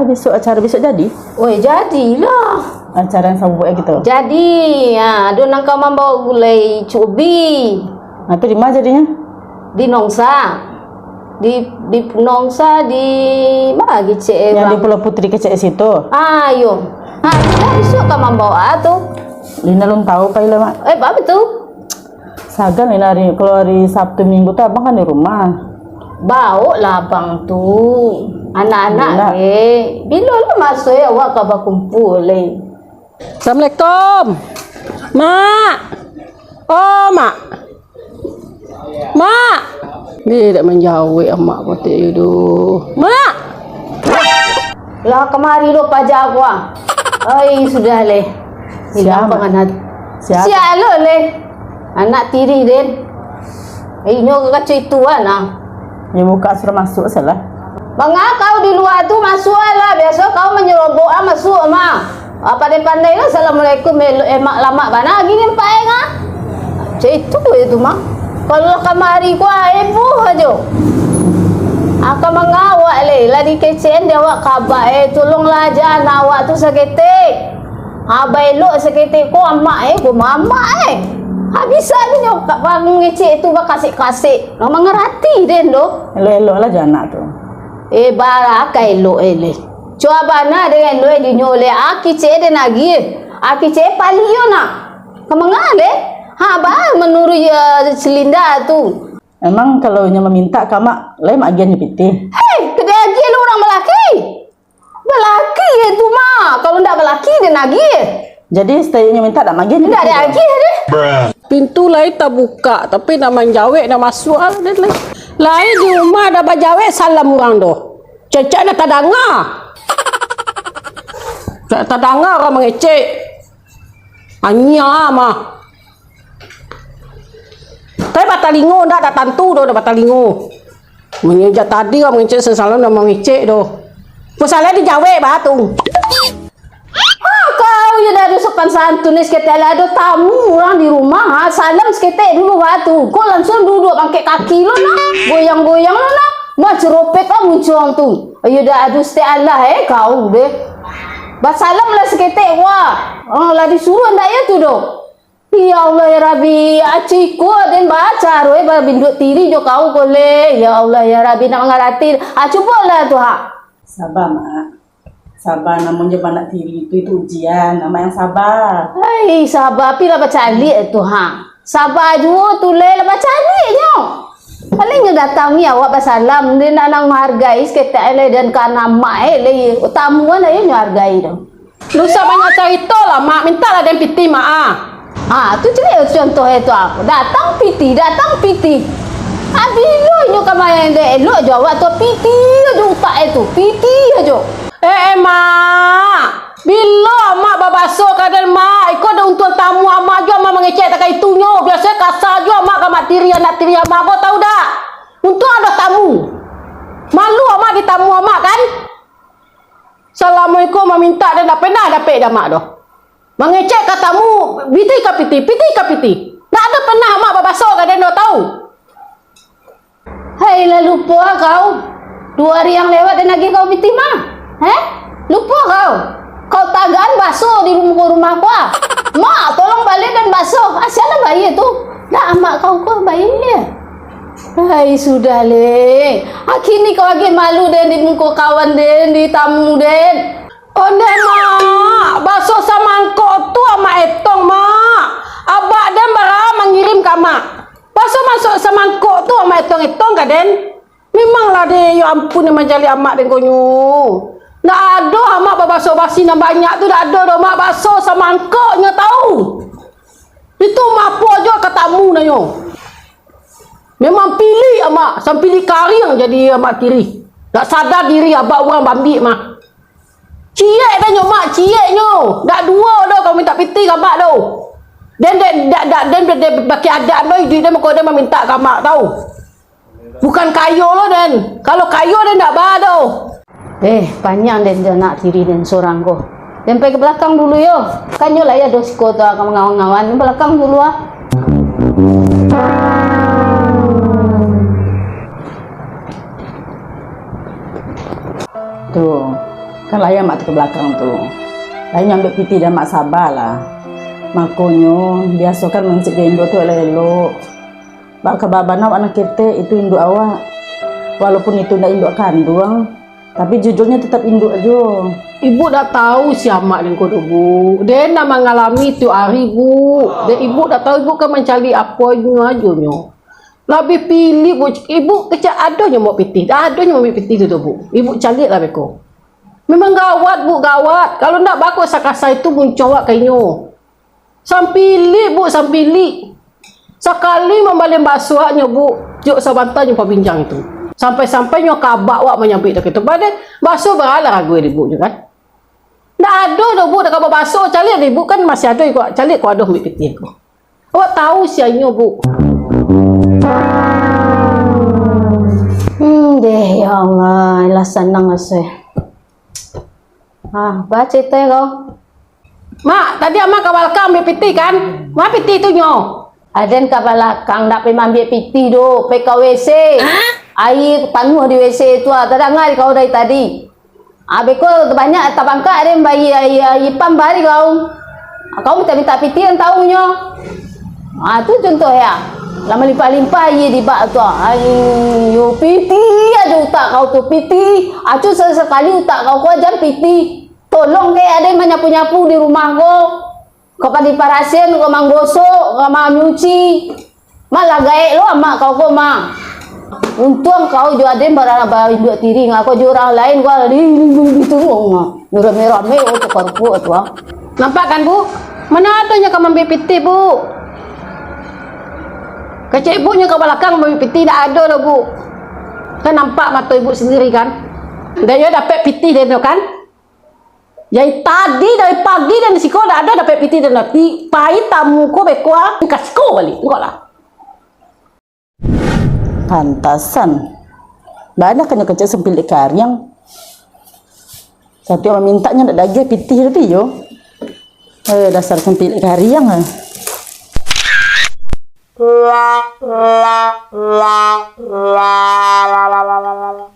besok acara besok jadi? Oi, jadilah. Acara yang sabu buat gitu. Jadi, ada nang kau bawa gulai cubi. Itu di mana jadinya? Di Nongsa. Di Nongsa di mana gitu? Yang di Pulau Putri kecil situ. Ayo. Besok kau bawa tu. Lina belum tahu kali lah, Mak. Apa betul? Sagan Lina kalau hari Sabtu Minggu tuh abang kan di rumah. Bau lah abang tu. Anak-anak bila lu masuk ya awak kau berkumpul Assalamualaikum. Mak. Oh, Mak. Mak. Dia tak menjawab mak potek itu. Mak. Lah kemari lu pajak gua. Ai sudah leh. Hilang penganat. Siapa lu leh? Anak tiri den. Nyo kacau itu lah. Ya buka suruh masuk salah. Kau di luar tu masuk lah. Biasa kau menyerobok masuk mah. Apa dia pandai lah. Assalamualaikum. Mak lama mana gini pak ngah. Itu mah. Kalau kamari ku ibu aja. Aku mengawak lah di kecen dia awak kabar tolonglah aja anak awak tu seketik. Abai lo seketik ku amak ku mama Habis ni nyok bang ngecek tu bak kasih-kasih. Nak mengerti den do. Elok-elok lah anak tu. Bara elok ele. Coba na dengan lo di nyole aki cek den lagi. Aki cek palio nak. Kemangale? Ba menurut ya selinda tu. Emang kalau nya meminta kamak lain agian nyepiti. Hei, kedai lagi lu orang melaki. Melaki itu mah. Kalau ndak melaki den lagi. Jadi setayanya minta tak agian ndak ada lagi deh. Pintu lain tak buka, tapi nak menjawab nak masuk dan lain. Lain di rumah dah berjawab salam orang doh. Cecak dah tak dengar. Tak dengar orang mengecek. Anya mah. Tapi batalingo dah tentu doh dah batalingo. Mengejak tadi orang mengecek sesalam dah mengecek doh. Masalah dijawab batu. Kau ya dah ada sopan santun ni seketik ada tamu orang di rumah salam seketik dulu batu kau langsung duduk bangkit kaki lo nak goyang-goyang lo nak mak ceropet muncul tu ayo dah ada setiap Allah kau deh basalam lah seketik wah lah disuruh ndak ya tu doh ya Allah ya Rabbi aciku dan baca roe binduk tiri jo kau boleh ya Allah ya Rabbi nak mengarati cubalah tu sabar mak. Sabar namanya anak tiri itu ujian nama yang sabar. Hai sabar pila baca alik tu sabar juga tu le baca aliknya paling datang ya awak basalam dia nak menghargai seketak ele dan kana mak le tamuan ayo menghargai dah lusa banyak cerita lah mak minta lah dan piti mak tu cerita contoh itu datang piti habis lo kamu yang elok jawab tu piti aja utak itu piti aja. Mak, bila mak babaso kadang mak ikut ada untuk tamu mak juga mak mengecek tak itunya. Biasa kasar juga mak kat tiri anak tiri mak kau tahu dah. Untuk ada tamu. Malu mak ditamu mak kan? Assalamualaikum mak minta dan dah pernah dapat dah mak dah. Mengecek kat tamu piti ke piti. Tak ada pernah mak babaso kadang dah tahu. Hai lah lupa kau. 2 hari yang lewat dan lagi kau piti mah. Lupa kau tagan basuh di rumah gua. Mak tolong balik dan basuh. Siapa bayi tu? Dah mak kau bayi dia. Hai sudah le. Akhirnya kau lagi malu den di muka kawan den di tamu den. Oh deh mak, basuh samangkok tu mak etong mak. Abak dan barang mengirim ke mak. Basuh masuk samangkok tu mak etong kan den. Memanglah deh, ya ampun yang menjali amak dan konyo. Nak ada amak berbasuh basi yang banyak tu dah ada mak basuh sama angkoknya tahu. Itu mampu aja katamu nanyo. Memang pilih amak, sampai pilih kari yang jadi amak tiri. Tak sadar diri abak orang bambik mah. Ciek dah nyo mak, ciek nyo. Dak dua dah kau minta piti ke abak dah. Dan baki ada dah duit dia kau dia meminta ke amak tahu. Bukan kayu lo dan. Kalau kayu dia ndak bah dah. Panjang dan nak tiri dan seorang ko. Sampai ke belakang dulu yo. Kan yo lah ya dosko tu akan ngawan-ngawan belakang dulu Tuh. Kan lah mak ke belakang tuh. Lah nyampe piti dan mak sabar lah. Makonyo biasa kan mencik induk tuh elok. Bak kebabana anak kita itu induk awak. Walaupun itu ndak induk kandung, tapi jujurnya tetap induk aja. Ibu dah tahu siapa dengan kau Bu. Dia nak mengalami tu hari Bu. Dan ibu dah tahu ibu kan mencari apa aja nyo. Lebih pilih Bu. Ibu kecak adanya mau piti. Dah adanya mau piti tu Bu. Ibu cari lah beko. Memang gawat Bu, gawat. Kalau ndak baku sakasa itu muncawak kainyo. Sampili Bu, sampili. Sekali membalem basuhnya Bu, juk sabantanya pabinjang itu. Sampai-sampai nyo kabak wak menyampai tak itu. Pada basuh beralah ragu ibu je kan. Ndak ada dah Bu, dak kabak basuh cari ibu kan masih ada ikut cari ko ada ambil piti ko. Awak tahu sianyo Bu. Deh ya Allah, lah senang asih. Baca cerita kau. Mak, tadi amak kawalkan ambil piti kan? Mak piti tu nyo. Aden kabalakang nak pergi ambil piti do, pergi ke WC. Air penuh di WC tu. Tak dengar kau dari tadi. Beko banyak tak bangka ada bayi air pam bari kau. Kau minta piti yang tahunya. Tu contoh ya. Lama limpah-limpah air di bak tu. Ayo piti aja utak kau tu piti. Acu sesekali utak kau jam piti. Tolong ke ada menyapu-nyapu di rumah kau. Kau kan diparasin, kau manggosok, kau nyuci. Malah gaek lo mak kau mah. Untung kau juga ada barang dua tiring. Aku juga orang lain kau gitu ngomong. Merah-merah untuk kerupuk tu. Nampak kan Bu? Mana adanya kau ambil piti Bu? Kecik ibunya ke belakang ambil piti tak ada lah Bu. Kan nampak mata ibu sendiri kan? Dan dia dapat piti dia kan? Yang tadi dari pagi dan di sekolah ada dapat piti dan nanti pai tamu ko bekwa kasih ko balik enggak lah. Pantasan. Banyak kan kecil sempil di karyang. Satu orang mintanya ndak daging piti tadi yo. Dasar sempil di karyang ah. La la la la la la la la la